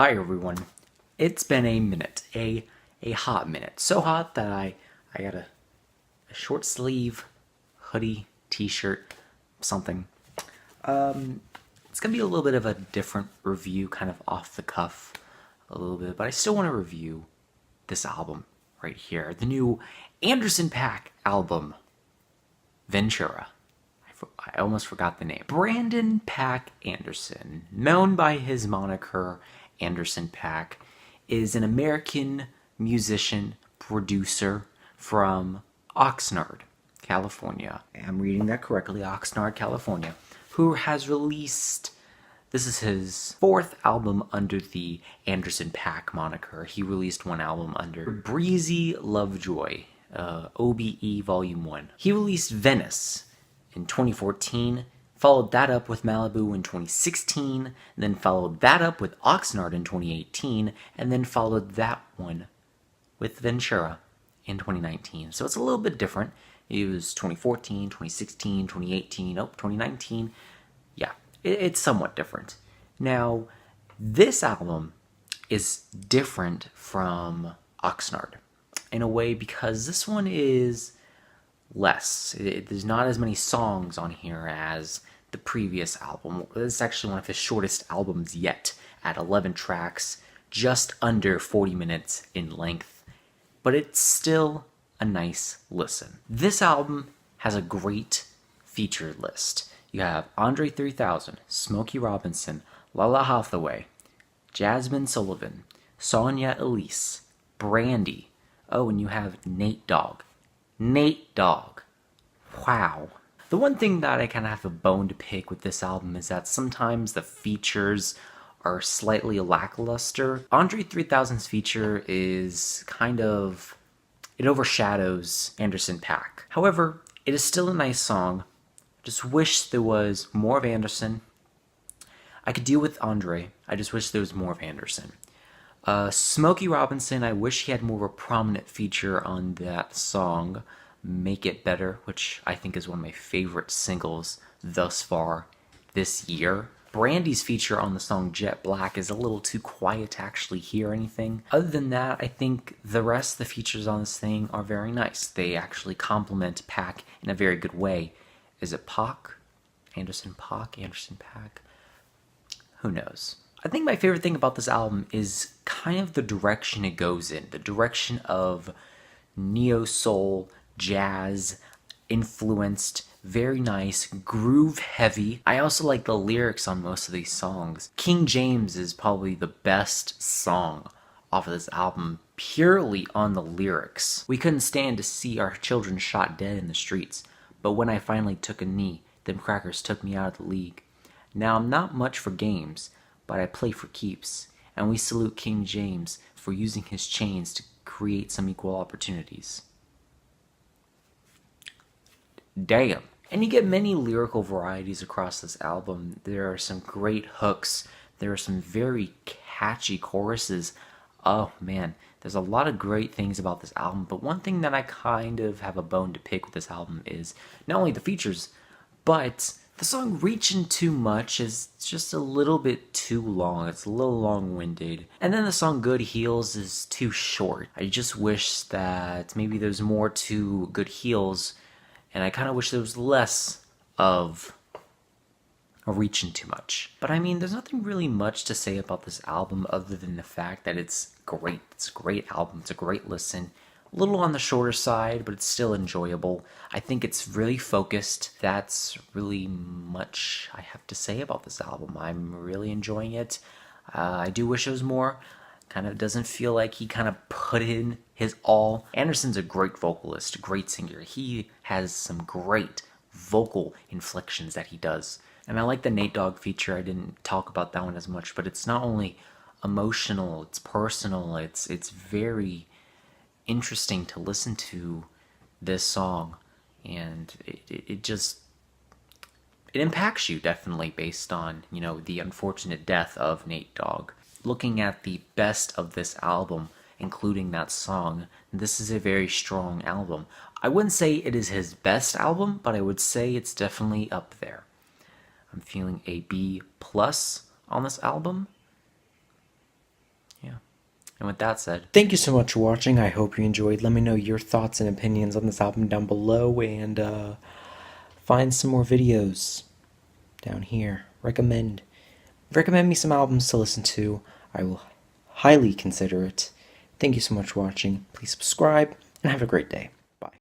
Hi everyone. It's been a minute, a hot minute. So hot that I got a short sleeve hoodie, t-shirt, something. It's gonna be a little bit of a different review, kind of off the cuff a little bit, but I still want to review this album right here. The new Anderson .Paak album, Ventura. I almost forgot the name. Brandon Paak Anderson, known by his moniker Anderson .Paak, is an American musician, producer from Oxnard, California. I'm reading that correctly, Oxnard, California, who has released, this is his fourth album under the Anderson .Paak moniker. He released one album under Breezy Lovejoy, OBE Volume 1. He released Venice in 2014, followed that up with Malibu in 2016, then followed that up with Oxnard in 2018, and then followed that one with Ventura in 2019. So it's a little bit different. It was 2014, 2016, 2018, 2019. Yeah, it's somewhat different. Now, this album is different from Oxnard in a way because this one is less. There's not as many songs on here as the previous album. This is actually one of his shortest albums yet, at 11 tracks, just under 40 minutes in length, but it's still a nice listen. This album has a great featured list. You have Andre 3000, Smokey Robinson, Lalah Hathaway, Jazmine Sullivan, Sonyae Elise, Brandy. Oh, and you have Dogg. Dogg. Wow. The one thing that I kind of have a bone to pick with this album is that sometimes the features are slightly lackluster. Andre 3000's feature is kind of, it overshadows Anderson .Paak. However, it is still a nice song. Just wish there was more of Anderson. I could deal with Andre. I just wish there was more of Anderson. Smokey Robinson, I wish he had more of a prominent feature on that song, Make It Better, which I think is one of my favorite singles thus far this year. Brandy's feature on the song Jet Black is a little too quiet to actually hear anything. Other than that, I think the rest of the features on this thing are very nice. They actually complement Paak in a very good way. Is it Paak? Anderson .Paak? Anderson .Paak? Who knows? I think my favorite thing about this album is kind of the direction it goes in. The direction of neo-soul, jazz, influenced, very nice, groove heavy. I also like the lyrics on most of these songs. King James is probably the best song off of this album, purely on the lyrics. We couldn't stand to see our children shot dead in the streets, but when I finally took a knee, them crackers took me out of the league. Now I'm not much for games, but I play for keeps, and we salute King James for using his chains to create some equal opportunities. Damn. And you get many lyrical varieties across this album. There are some great hooks. There are some very catchy choruses. Oh man, there's a lot of great things about this album, but one thing that I kind of have a bone to pick with this album is not only the features, but the song Reaching Too Much is just a little bit too long. It's a little long-winded. And then the song Good Heals is too short. I just wish that maybe there's more to Good Heals, and I kind of wish there was less of a Reaching Too Much. But I mean, there's nothing really much to say about this album other than the fact that it's great. It's a great album. It's a great listen. A little on the shorter side, but it's still enjoyable. I think it's really focused. That's really much I have to say about this album. I'm really enjoying it. I do wish it was more. Kind of doesn't feel like he kind of put in his all. Anderson's a great vocalist, great singer. He has some great vocal inflections that he does. And I like the Dogg feature. I didn't talk about that one as much, but it's not only emotional, it's personal, it's very interesting to listen to this song, and it impacts you definitely based on, you know, the unfortunate death of Dogg. Looking at the best of this album, including that song, this is a very strong album. I wouldn't say it is his best album, but I would say it's definitely up there. I'm feeling a B+ on this album. And with that said, thank you so much for watching. I hope you enjoyed. Let me know your thoughts and opinions on this album down below, and find some more videos down here. Recommend me some albums to listen to. I will highly consider it. Thank you so much for watching. Please subscribe and have a great day.